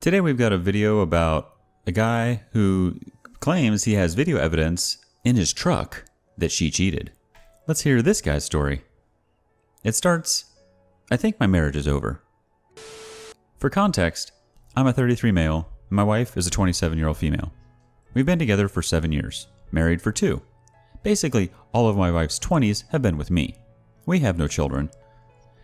Today we've got a video about a guy who claims he has video evidence in his truck that she cheated. Let's hear this guy's story. It starts, I think my marriage is over. For context, I'm a 33 male and my wife is a 27-year-old female. We've been together for 7 years, married for 2. Basically, all of my wife's 20s have been with me. We have no children.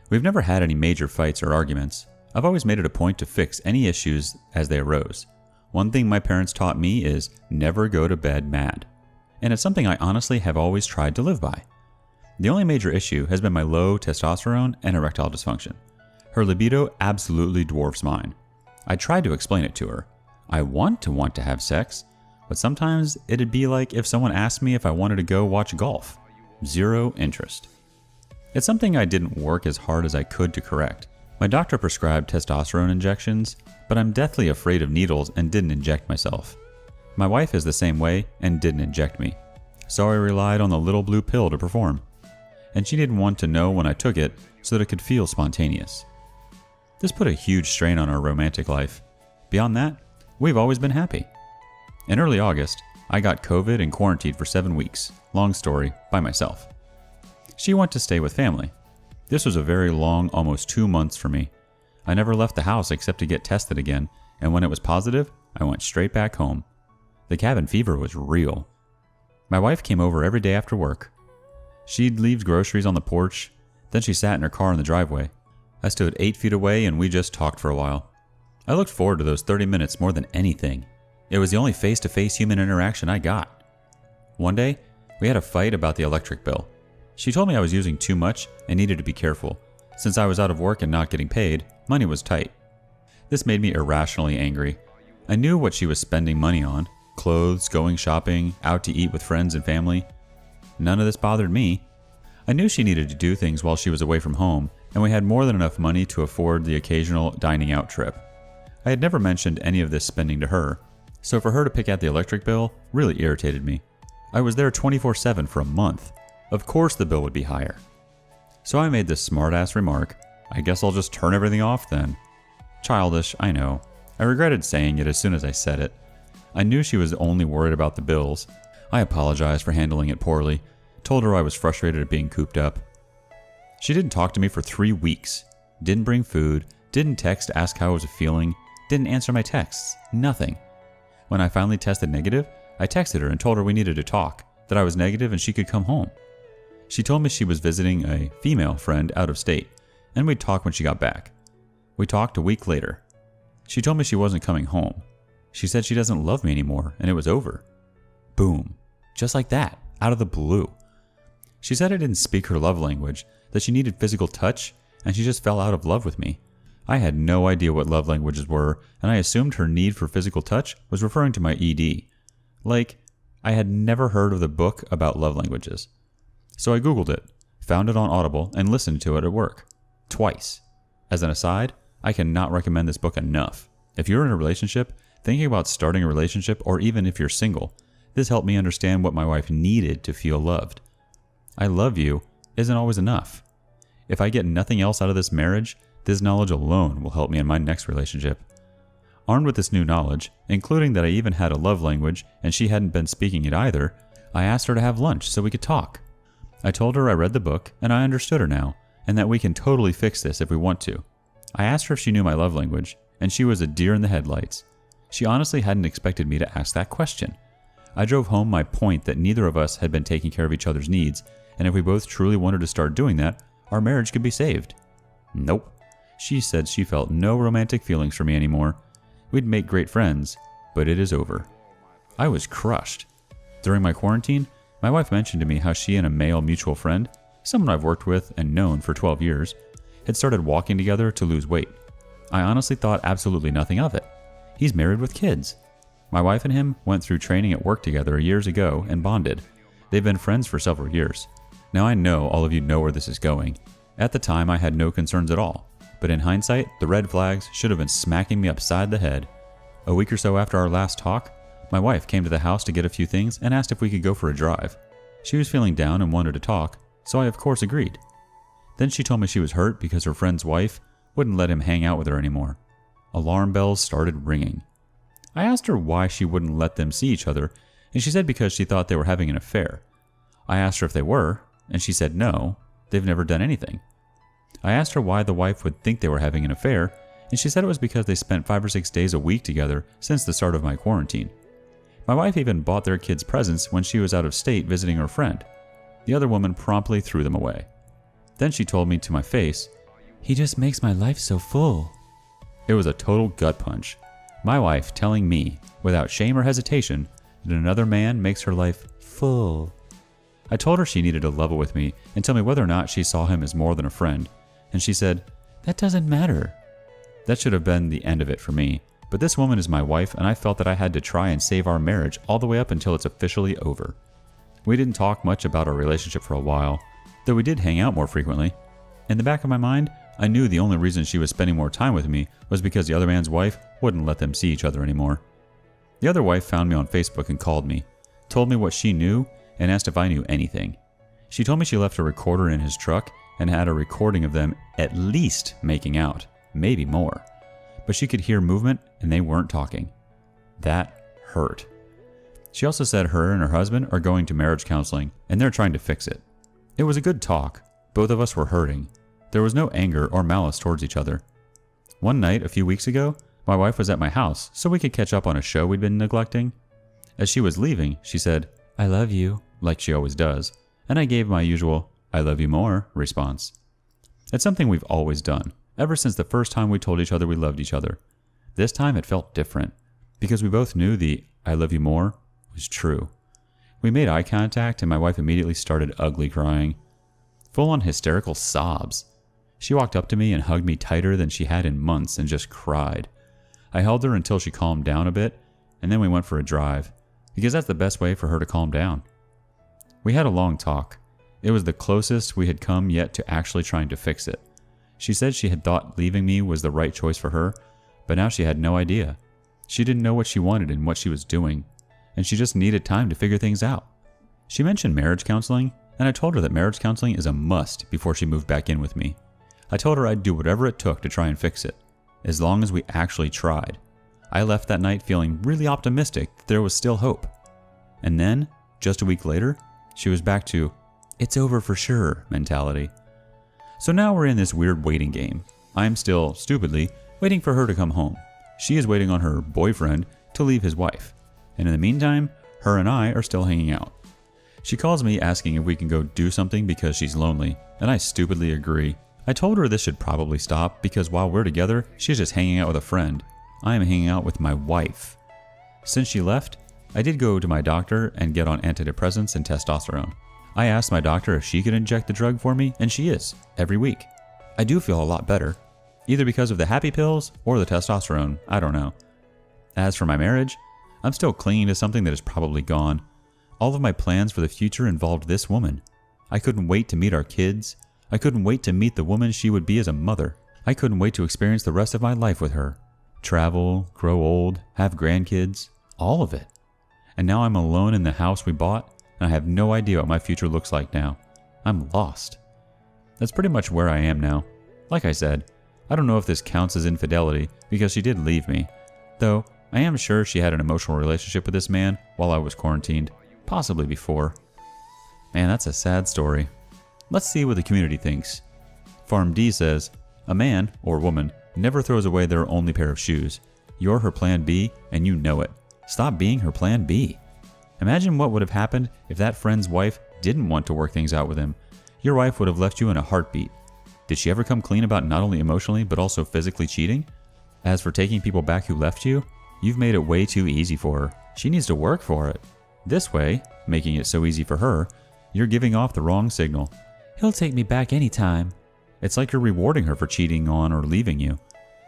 We've never had any major fights or arguments. I've always made it a point to fix any issues as they arose. One thing my parents taught me is never go to bed mad. And it's something I honestly have always tried to live by. The only major issue has been my low testosterone and erectile dysfunction. Her libido absolutely dwarfs mine. I tried to explain it to her. I want to have sex, but sometimes it'd be like if someone asked me if I wanted to go watch golf. Zero interest. It's something I didn't work as hard as I could to correct. My doctor prescribed testosterone injections, but I'm deathly afraid of needles and didn't inject myself. My wife is the same way and didn't inject me, so I relied on the little blue pill to perform. And she didn't want to know when I took it so that it could feel spontaneous. This put a huge strain on our romantic life. Beyond that, we've always been happy. In early August, I got COVID and quarantined for 7 weeks, long story, by myself. She went to stay with family. This was a very long, almost 2 months for me. I never left the house except to get tested again, and when it was positive, I went straight back home. The cabin fever was real. My wife came over every day after work. She'd leave groceries on the porch, then she sat in her car in the driveway. I stood 8 feet away and we just talked for a while. I looked forward to those 30 minutes more than anything. It was the only face-to-face human interaction I got. One day, we had a fight about the electric bill. She told me I was using too much and needed to be careful. Since I was out of work and not getting paid, money was tight. This made me irrationally angry. I knew what she was spending money on. Clothes, going shopping, out to eat with friends and family. None of this bothered me. I knew she needed to do things while she was away from home, and we had more than enough money to afford the occasional dining out trip. I had never mentioned any of this spending to her, so for her to pick out the electric bill really irritated me. I was there 24/7 for a month. Of course the bill would be higher. So I made this smart-ass remark, I guess I'll just turn everything off then. Childish, I know. I regretted saying it as soon as I said it. I knew she was only worried about the bills. I apologized for handling it poorly, told her I was frustrated at being cooped up. She didn't talk to me for 3 weeks, didn't bring food, didn't text to ask how I was feeling, didn't answer my texts, nothing. When I finally tested negative, I texted her and told her we needed to talk, that I was negative and she could come home. She told me she was visiting a female friend out of state, and we'd talk when she got back. We talked a week later. She told me she wasn't coming home. She said she doesn't love me anymore, and it was over. Boom. Just like that, out of the blue. She said I didn't speak her love language, that she needed physical touch, and she just fell out of love with me. I had no idea what love languages were, and I assumed her need for physical touch was referring to my ED. Like, I had never heard of the book about love languages. So I Googled it, found it on Audible, and listened to it at work. Twice. As an aside, I cannot recommend this book enough. If you're in a relationship, thinking about starting a relationship, or even if you're single, this helped me understand what my wife needed to feel loved. I love you isn't always enough. If I get nothing else out of this marriage, this knowledge alone will help me in my next relationship. Armed with this new knowledge, including that I even had a love language and she hadn't been speaking it either, I asked her to have lunch so we could talk. I told her I read the book and I understood her now, and that we can totally fix this if we want to. I asked her if she knew my love language, and she was a deer in the headlights. She honestly hadn't expected me to ask that question. I drove home my point that neither of us had been taking care of each other's needs, and if we both truly wanted to start doing that, our marriage could be saved. Nope. She said she felt no romantic feelings for me anymore. We'd make great friends, but it is over. I was crushed. During my quarantine, my wife mentioned to me how she and a male mutual friend, someone I've worked with and known for 12 years, had started walking together to lose weight. I honestly thought absolutely nothing of it. He's married with kids. My wife and him went through training at work together years ago and bonded. They've been friends for several years. Now I know all of you know where this is going. At the time I had no concerns at all, but in hindsight, the red flags should have been smacking me upside the head. A week or so after our last talk, my wife came to the house to get a few things and asked if we could go for a drive. She was feeling down and wanted to talk, so I of course agreed. Then she told me she was hurt because her friend's wife wouldn't let him hang out with her anymore. alarm bells started ringing. I asked her why she wouldn't let them see each other, and she said because she thought they were having an affair. I asked her if they were, and she said no, they've never done anything. I asked her why the wife would think they were having an affair, and she said it was because they spent 5 or 6 days a week together since the start of my quarantine. My wife even bought their kids presents when she was out of state visiting her friend. The other woman promptly threw them away. Then she told me to my face, "He just makes my life so full." It was a total gut punch. My wife telling me, without shame or hesitation, that another man makes her life full. I told her she needed to level with me and tell me whether or not she saw him as more than a friend, and she said, "That doesn't matter." That should have been the end of it for me, but this woman is my wife, and I felt that I had to try and save our marriage all the way up until it's officially over. We didn't talk much about our relationship for a while, though we did hang out more frequently. In the back of my mind, I knew the only reason she was spending more time with me was because the other man's wife wouldn't let them see each other anymore. The other wife found me on Facebook and called me, told me what she knew, and asked if I knew anything. She told me she left a recorder in his truck and had a recording of them at least making out, maybe more. But she could hear movement and they weren't talking. That hurt. She also said her and her husband are going to marriage counseling and they're trying to fix it. It was a good talk. Both of us were hurting. There was no anger or malice towards each other. One night, a few weeks ago, my wife was at my house so we could catch up on a show we'd been neglecting. As she was leaving, she said, "I love you," like she always does, and I gave my usual, "I love you more" response. It's something we've always done, ever since the first time we told each other we loved each other. This time it felt different, because we both knew the "I love you more" was true. We made eye contact and my wife immediately started ugly crying. Full-on hysterical sobs. She walked up to me and hugged me tighter than she had in months and just cried. I held her until she calmed down a bit, and then we went for a drive, because that's the best way for her to calm down. We had a long talk. It was the closest we had come yet to actually trying to fix it. She said she had thought leaving me was the right choice for her, but now she had no idea. She didn't know what she wanted and what she was doing, and she just needed time to figure things out. She mentioned marriage counseling, and I told her that marriage counseling is a must before she moved back in with me. I told her I'd do whatever it took to try and fix it, as long as we actually tried. I left that night feeling really optimistic that there was still hope. And then, just a week later, she was back to, "It's over for sure" mentality. So now we're in this weird waiting game. I'm still, stupidly, waiting for her to come home. She is waiting on her boyfriend to leave his wife. And in the meantime, her and I are still hanging out. She calls me asking if we can go do something because she's lonely, and I stupidly agree. I told her this should probably stop because while we're together, she's just hanging out with a friend. I am hanging out with my wife. Since she left, I did go to my doctor and get on antidepressants and testosterone. I asked my doctor if she could inject the drug for me, and she is, every week. I do feel a lot better, either because of the happy pills or the testosterone, I don't know. As for my marriage, I'm still clinging to something that is probably gone. All of my plans for the future involved this woman. I couldn't wait to meet our kids. I couldn't wait to meet the woman she would be as a mother. I couldn't wait to experience the rest of my life with her. Travel, grow old, have grandkids, all of it. And now I'm alone in the house we bought, and I have no idea what my future looks like now. I'm lost. That's pretty much where I am now. Like I said, I don't know if this counts as infidelity because she did leave me, though I am sure she had an emotional relationship with this man while I was quarantined, possibly before. Man, that's a sad story. Let's see what the community thinks. Farm D says, "A man, or woman, never throws away their only pair of shoes. You're her plan B, and you know it. Stop being her plan B." Imagine what would have happened if that friend's wife didn't want to work things out with him. Your wife would have left you in a heartbeat. Did she ever come clean about not only emotionally, but also physically cheating? As for taking people back who left you, you've made it way too easy for her. She needs to work for it. This way, making it so easy for her, you're giving off the wrong signal. "He'll take me back anytime." It's like you're rewarding her for cheating on or leaving you.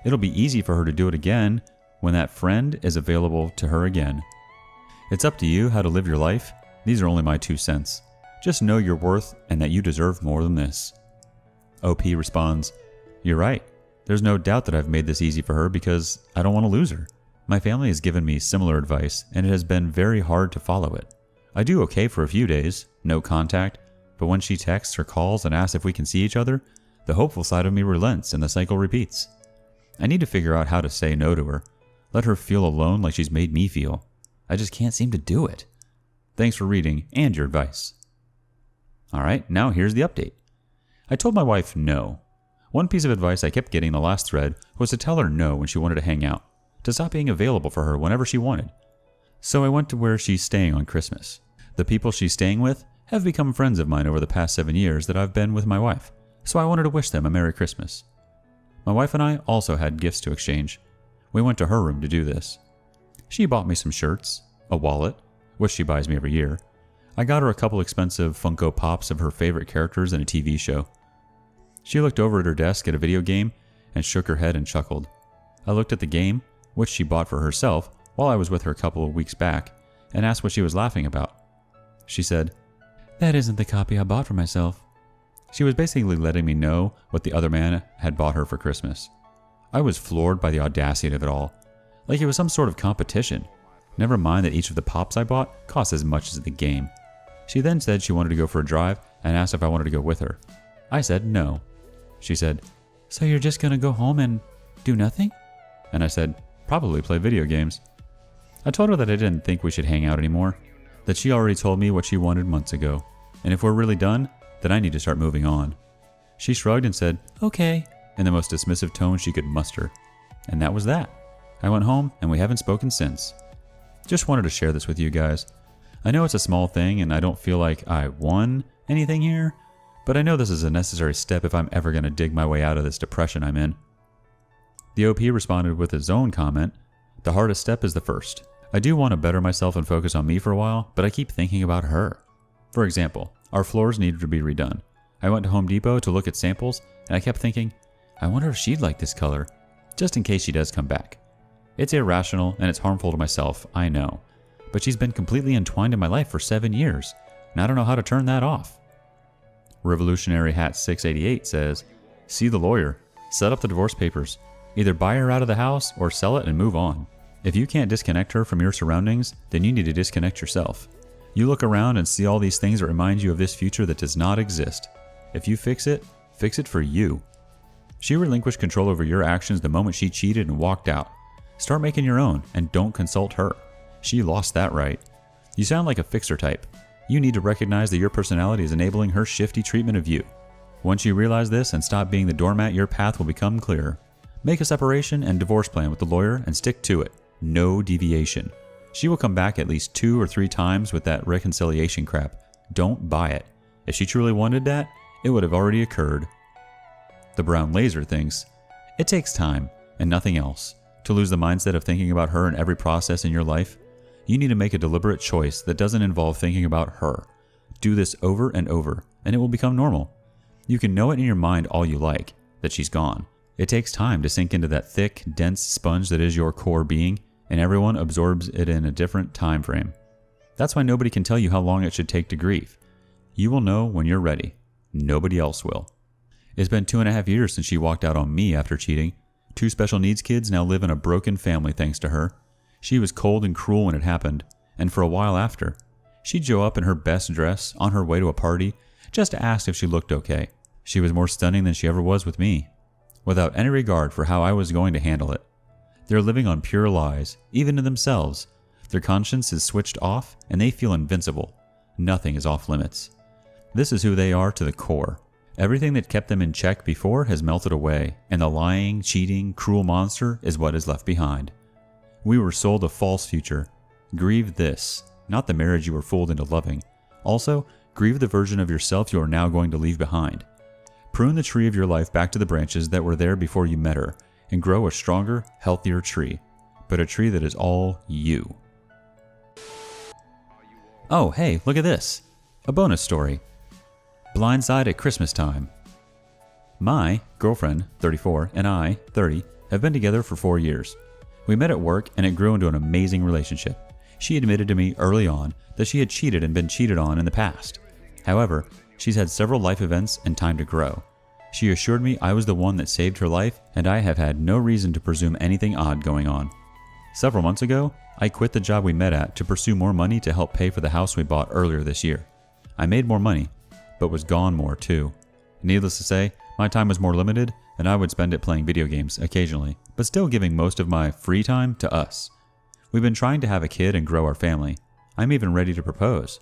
It'll be easy for her to do it again when that friend is available to her again. It's up to you how to live your life. These are only my 2 cents. Just know your worth and that you deserve more than this. OP responds, "You're right. There's no doubt that I've made this easy for her because I don't want to lose her. My family has given me similar advice and it has been very hard to follow it. I do okay for a few days, no contact, but when she texts or calls and asks if we can see each other, the hopeful side of me relents and the cycle repeats. I need to figure out how to say no to her. Let her feel alone like she's made me feel. I just can't seem to do it. Thanks for reading and your advice. Alright, now here's the update. I told my wife no. One piece of advice I kept getting in the last thread was to tell her no when she wanted to hang out, to stop being available for her whenever she wanted. So I went to where she's staying on Christmas. The people she's staying with have become friends of mine over the past 7 years that I've been with my wife, so I wanted to wish them a Merry Christmas. My wife and I also had gifts to exchange. We went to her room to do this. She bought me some shirts, a wallet, which she buys me every year. I got her a couple expensive Funko Pops of her favorite characters in a TV show. She looked over at her desk at a video game and shook her head and chuckled. I looked at the game, which she bought for herself while I was with her a couple of weeks back, and asked what she was laughing about. She said, "That isn't the copy I bought for myself." She was basically letting me know what the other man had bought her for Christmas. I was floored by the audacity of it all, like it was some sort of competition. Never mind that each of the pops I bought cost as much as the game. She then said she wanted to go for a drive and asked if I wanted to go with her. I said no. She said, "So you're just going to go home and do nothing?" And I said, "Probably play video games." I told her that I didn't think we should hang out anymore, that she already told me what she wanted months ago, and if we're really done, then I need to start moving on. She shrugged and said, "Okay," in the most dismissive tone she could muster. And that was that. I went home and we haven't spoken since. Just wanted to share this with you guys. I know it's a small thing and I don't feel like I won anything here, but I know this is a necessary step if I'm ever going to dig my way out of this depression I'm in. The OP responded with his own comment, "The hardest step is the first. I do want to better myself and focus on me for a while, but I keep thinking about her. For example, our floors needed to be redone. I went to Home Depot to look at samples, and I kept thinking, I wonder if she'd like this color, just in case she does come back. It's irrational and it's harmful to myself, I know. But she's been completely entwined in my life for 7 years, and I don't know how to turn that off." Revolutionary Hat 688 says, "See the lawyer. Set up the divorce papers. Either buy her out of the house or sell it and move on. If you can't disconnect her from your surroundings, then you need to disconnect yourself. You look around and see all these things that remind you of this future that does not exist. If you fix it for you. She relinquished control over your actions the moment she cheated and walked out. Start making your own and don't consult her. She lost that right. You sound like a fixer type. You need to recognize that your personality is enabling her shifty treatment of you. Once you realize this and stop being the doormat, your path will become clearer. Make a separation and divorce plan with the lawyer and stick to it. No deviation. She will come back at least 2 or 3 times with that reconciliation crap. Don't buy it. If she truly wanted that, it would have already occurred." The Brown Laser thinks, "It takes time, and nothing else, to lose the mindset of thinking about her in every process in your life. You need to make a deliberate choice that doesn't involve thinking about her. Do this over and over, and it will become normal. You can know it in your mind all you like, that she's gone. It takes time to sink into that thick, dense sponge that is your core being, and everyone absorbs it in a different time frame. That's why nobody can tell you how long it should take to grieve. You will know when you're ready. Nobody else will. It's been 2.5 years since she walked out on me after cheating. 2 special needs kids now live in a broken family thanks to her. She was cold and cruel when it happened, and for a while after. She'd show up in her best dress on her way to a party just to ask if she looked okay. She was more stunning than she ever was with me, without any regard for how I was going to handle it. They're living on pure lies, even to themselves. Their conscience is switched off, and they feel invincible. Nothing is off limits. This is who they are to the core. Everything that kept them in check before has melted away, and the lying, cheating, cruel monster is what is left behind. We were sold a false future. Grieve this, not the marriage you were fooled into loving. Also, grieve the version of yourself you are now going to leave behind. Prune the tree of your life back to the branches that were there before you met her, and grow a stronger, healthier tree, but a tree that is all you." Oh, hey, look at this. A bonus story. Blindside at Christmas time. My girlfriend, 34, and I, 30, have been together for 4 years. We met at work and it grew into an amazing relationship. She admitted to me early on that she had cheated and been cheated on in the past. However, she's had several life events and time to grow. She assured me I was the one that saved her life, and I have had no reason to presume anything odd going on. Several months ago, I quit the job we met at to pursue more money to help pay for the house we bought earlier this year. I made more money, but was gone more too. Needless to say, my time was more limited, and I would spend it playing video games occasionally, but still giving most of my free time to us. We've been trying to have a kid and grow our family. I'm even ready to propose.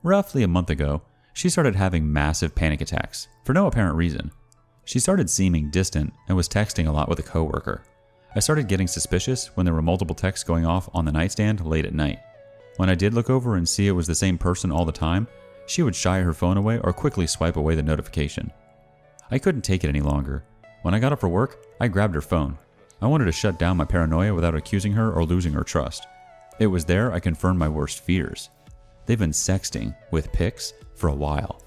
Roughly a month ago, she started having massive panic attacks for no apparent reason. She started seeming distant and was texting a lot with a coworker. I started getting suspicious when there were multiple texts going off on the nightstand late at night. When I did look over and see it was the same person all the time, she would shy her phone away or quickly swipe away the notification. I couldn't take it any longer. When I got up for work, I grabbed her phone. I wanted to shut down my paranoia without accusing her or losing her trust. It was there I confirmed my worst fears. They've been sexting, with pics, for a while.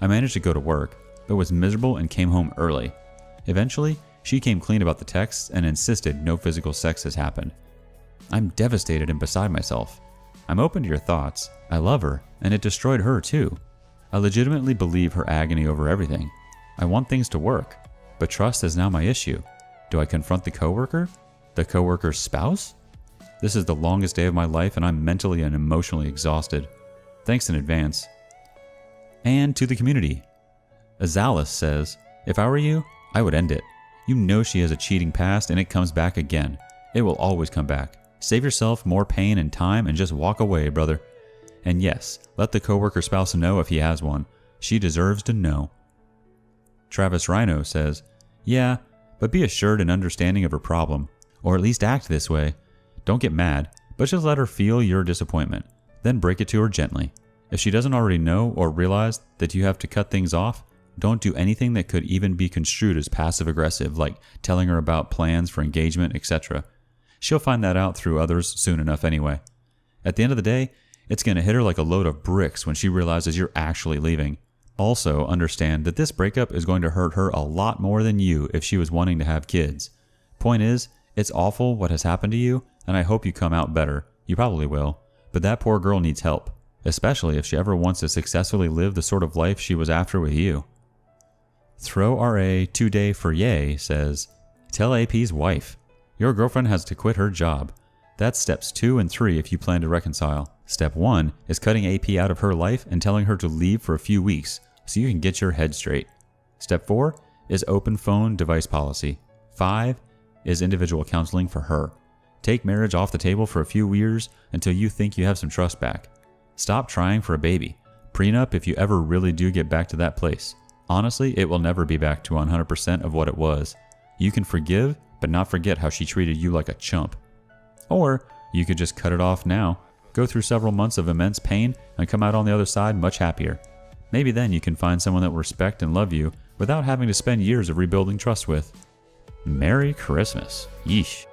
I managed to go to work, but was miserable and came home early. Eventually, she came clean about the texts and insisted no physical sex has happened. I'm devastated and beside myself. I'm open to your thoughts. I love her, and it destroyed her too. I legitimately believe her agony over everything. I want things to work, but trust is now my issue. Do I confront the coworker? The coworker's spouse? This is the longest day of my life, and I'm mentally and emotionally exhausted. Thanks in advance. And to the community. Azalis says, if I were you, I would end it. You know she has a cheating past and it comes back again. It will always come back. Save yourself more pain and time and just walk away, brother. And yes, let the coworker spouse know if he has one. She deserves to know. Travis Rhino says, yeah, but be assured and understanding of her problem. Or at least act this way. Don't get mad, but just let her feel your disappointment. Then break it to her gently. If she doesn't already know or realize that you have to cut things off, don't do anything that could even be construed as passive-aggressive, like telling her about plans for engagement, etc. She'll find that out through others soon enough anyway. At the end of the day, it's going to hit her like a load of bricks when she realizes you're actually leaving. Also, understand that this breakup is going to hurt her a lot more than you if she was wanting to have kids. Point is, it's awful what has happened to you, and I hope you come out better. You probably will. But that poor girl needs help, especially if she ever wants to successfully live the sort of life she was after with you. Throw RA 2-day for yay says, tell AP's wife. Your girlfriend has to quit her job. That's steps 2 and 3 if you plan to reconcile. Step 1 is cutting AP out of her life and telling her to leave for a few weeks so you can get your head straight. Step 4 is open phone device policy. 5 is individual counseling for her. Take marriage off the table for a few years until you think you have some trust back. Stop trying for a baby. Prenup if you ever really do get back to that place. Honestly, it will never be back to 100% of what it was. You can forgive, but not forget how she treated you like a chump. Or you could just cut it off now, go through several months of immense pain, and come out on the other side much happier. Maybe then you can find someone that will respect and love you without having to spend years of rebuilding trust with. Merry Christmas. Yeesh.